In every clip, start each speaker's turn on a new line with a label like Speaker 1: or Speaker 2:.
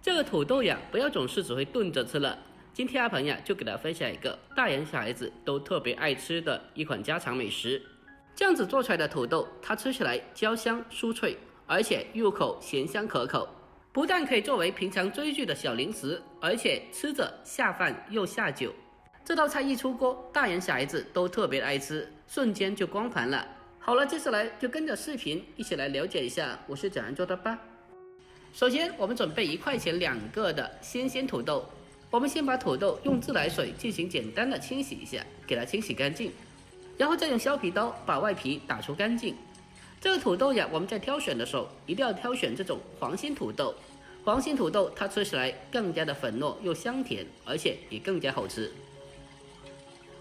Speaker 1: 这个土豆呀，不要总是只会炖着吃了。今天阿鹏呀，就给大家分享一个大人小孩子都特别爱吃的一款家常美食。这样子做出来的土豆，它吃起来焦香酥脆，而且入口咸香可口。不但可以作为平常追剧的小零食，而且吃着下饭又下酒。这道菜一出锅，大人小孩子都特别爱吃，瞬间就光盘了。好了，接下来就跟着视频一起来了解一下我是怎样做的吧。首先，我们准备1块钱2个的新鲜土豆。我们先把土豆用自来水进行简单的清洗一下，给它清洗干净，然后再用削皮刀把外皮打除干净。这个土豆呀，我们在挑选的时候一定要挑选这种黄心土豆。黄心土豆它吃起来更加的粉糯又香甜，而且也更加好吃。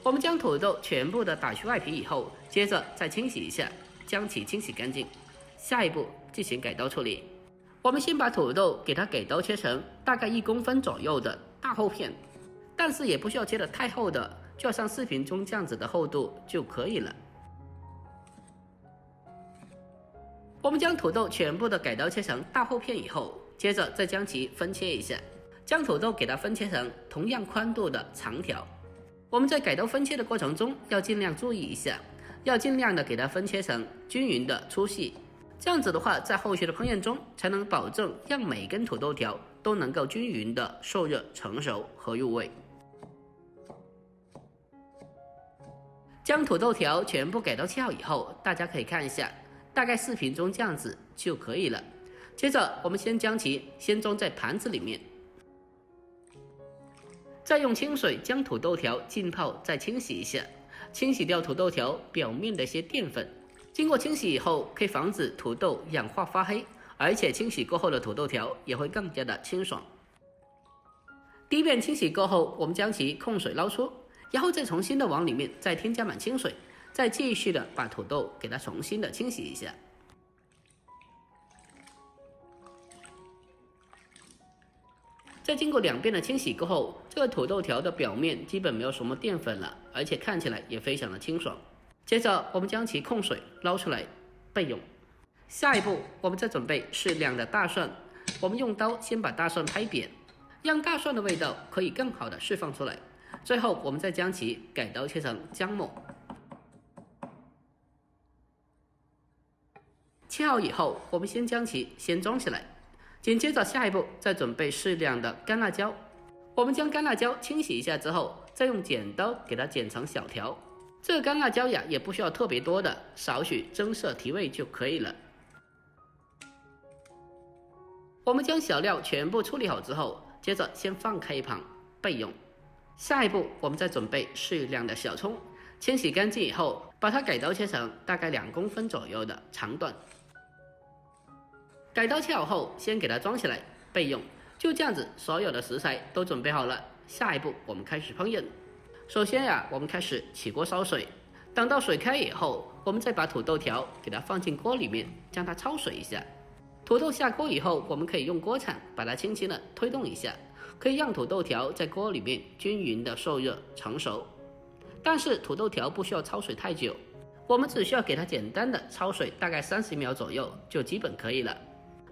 Speaker 1: 我们将土豆全部的打去外皮以后，接着再清洗一下，将其清洗干净。下一步进行改刀处理。我们先把土豆给它改刀切成大概1公分左右的大厚片，但是也不需要切得太厚的，就像视频中这样子的厚度就可以了。我们将土豆全部的改刀切成大厚片以后，接着再将其分切一下，将土豆给它分切成同样宽度的长条。我们在改刀分切的过程中要尽量注意一下，要尽量的给它分切成均匀的粗细。这样子的话，在后续的烹饪中才能保证让每根土豆条都能够均匀的受热成熟和入味。将土豆条全部改刀切好以后，大家可以看一下，大概视频中这样子就可以了。接着我们先将其先装在盘子里面，再用清水将土豆条浸泡再清洗一下，清洗掉土豆条表面的一些淀粉。经过清洗以后，可以防止土豆氧化发黑，而且清洗过后的土豆条也会更加的清爽。第一遍清洗过后，我们将其控水捞出，然后再重新的往里面再添加满清水，再继续的把土豆给它重新的清洗一下。在经过2遍的清洗过后，这个土豆条的表面基本没有什么淀粉了，而且看起来也非常的清爽。接着我们将其控水捞出来备用。下一步我们再准备适量的大蒜，我们用刀先把大蒜拍扁，让大蒜的味道可以更好的释放出来。最后我们再将其改刀切成姜末。切好以后，我们先将其先装起来。紧接着下一步再准备适量的干辣椒，我们将干辣椒清洗一下之后，再用剪刀给它剪成小条。这个干辣椒呀也不需要特别多的，少许增色提味就可以了。我们将小料全部处理好之后，接着先放开一旁备用。下一步我们再准备适量的小葱，清洗干净以后，把它改刀切成大概2公分左右的长段。改刀切好后，先给它装起来备用。就这样子，所有的食材都准备好了。下一步我们开始烹饪。首先呀，我们开始起锅烧水，等到水开以后，我们再把土豆条给它放进锅里面，将它焯水一下。土豆下锅以后，我们可以用锅铲把它轻轻的推动一下，可以让土豆条在锅里面均匀的受热成熟。但是土豆条不需要焯水太久，我们只需要给它简单的焯水，大概30秒左右就基本可以了。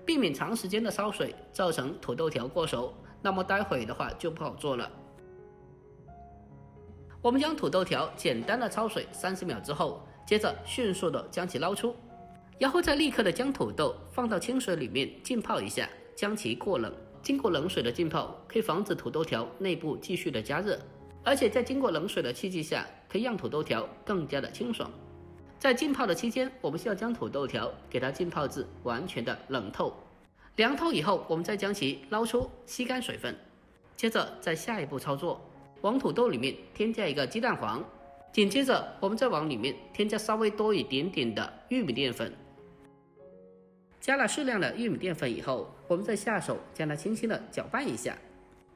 Speaker 1: 避免长时间的烧水造成土豆条过熟，那么待会的话就不好做了。我们将土豆条简单的焯水30秒之后，接着迅速的将其捞出，然后再立刻的将土豆放到清水里面浸泡一下，将其过冷。经过冷水的浸泡，可以防止土豆条内部继续的加热，而且在经过冷水的刺激下，可以让土豆条更加的清爽。在浸泡的期间，我们需要将土豆条给它浸泡至完全的冷透。凉透以后，我们再将其捞出，吸干水分。接着在下一步操作，往土豆里面添加1个鸡蛋黄，紧接着我们再往里面添加稍微多一点点的玉米淀粉。加了适量的玉米淀粉以后，我们再下手将它轻轻的搅拌一下，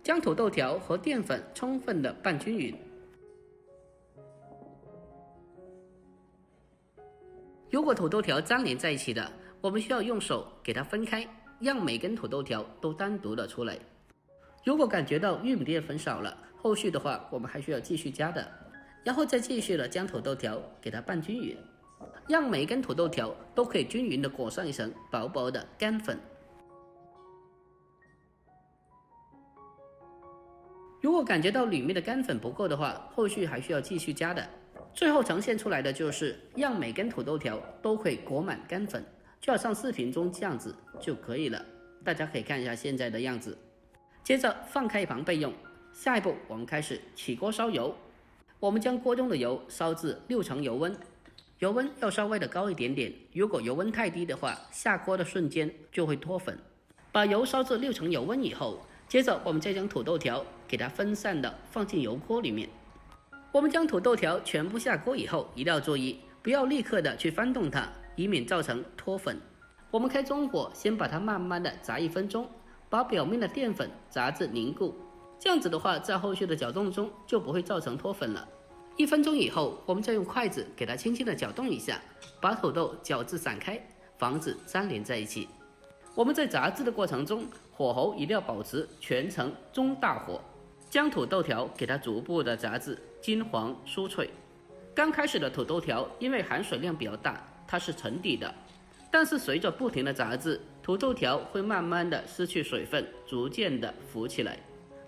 Speaker 1: 将土豆条和淀粉充分的拌均匀。如果土豆条粘连在一起的，我们需要用手给它分开，让每根土豆条都单独的出来。如果感觉到玉米淀粉少了，后续的话我们还需要继续加的，然后再继续的将土豆条给它拌均匀，让每一根土豆条都可以均匀的裹上一层薄薄的干粉。如果感觉到里面的干粉不够的话，后续还需要继续加的。最后呈现出来的就是让每根土豆条都可以裹满干粉，就好像视频中这样子就可以了。大家可以看一下现在的样子。接着放开一旁备用。下一步我们开始起锅烧油，我们将锅中的油烧至6成油温，油温要稍微的高一点点，如果油温太低的话，下锅的瞬间就会脱粉。把油烧至6成油温以后，接着我们再将土豆条给它分散的放进油锅里面。我们将土豆条全部下锅以后，一定要注意不要立刻的去翻动它，以免造成脱粉。我们开中火，先把它慢慢的炸1分钟，把表面的淀粉炸至凝固，这样子的话在后续的搅动中就不会造成脱粉了。1分钟以后，我们再用筷子给它轻轻的搅动一下，把土豆搅至散开，防止粘连在一起。我们在炸制的过程中，火候一定要保持全程中大火，将土豆条给它逐步的炸至金黄酥脆。刚开始的土豆条因为含水量比较大，它是沉底的，但是随着不停的炸制，土豆条会慢慢的失去水分，逐渐的浮起来。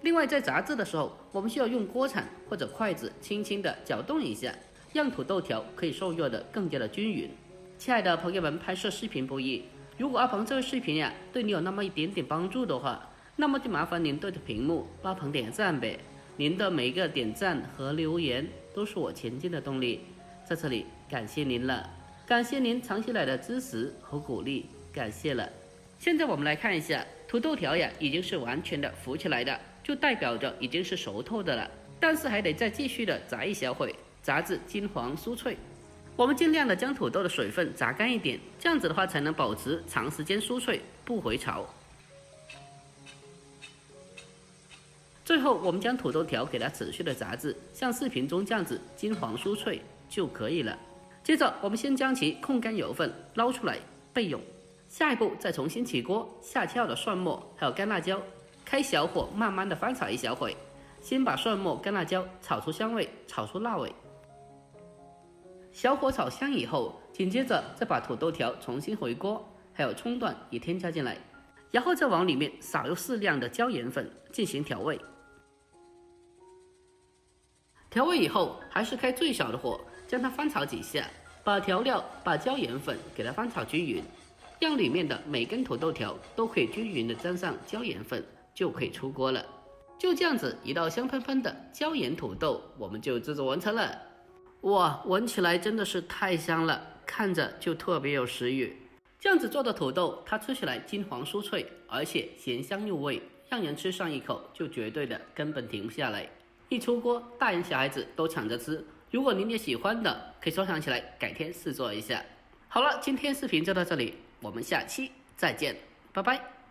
Speaker 1: 另外在炸制的时候，我们需要用锅铲或者筷子轻轻的搅动一下，让土豆条可以受热的更加的均匀。亲爱的朋友们，拍摄视频不易，如果阿鹏这个视频呀对你有那么一点点帮助的话，那么就麻烦您对着屏幕帮阿鹏点赞呗。您的每一个点赞和留言都是我前进的动力，在这里感谢您了，感谢您长期以来的支持和鼓励，感谢了。现在我们来看一下，土豆条呀已经是完全的浮起来的，就代表着已经是熟透的了，但是还得再继续的炸一小会，炸至金黄酥脆。我们尽量的将土豆的水分炸干一点，这样子的话才能保持长时间酥脆不回潮。最后我们将土豆条给它持续的炸至像视频中这样子金黄酥脆就可以了。接着我们先将其控干油分捞出来备用。下一步再重新起锅，下切好的蒜末还有干辣椒，开小火慢慢的翻炒一小会，先把蒜末干辣椒炒出香味，炒出辣味。小火炒香以后，紧接着再把土豆条重新回锅，还有葱段也添加进来，然后再往里面撒入适量的椒盐粉进行调味。调味以后，还是开最小的火，将它翻炒几下，把调料、把椒盐粉给它翻炒均匀，让里面的每根土豆条都可以均匀的沾上椒盐粉，就可以出锅了。就这样子，一道香喷喷的椒盐土豆我们就制作完成了。哇，闻起来真的是太香了，看着就特别有食欲。这样子做的土豆，它吃起来金黄酥脆，而且咸香入味，让人吃上一口就绝对的根本停不下来。一出锅，大人小孩子都抢着吃。如果您也喜欢的，可以收藏起来，改天试做一下。好了，今天视频就到这里，我们下期再见，拜拜。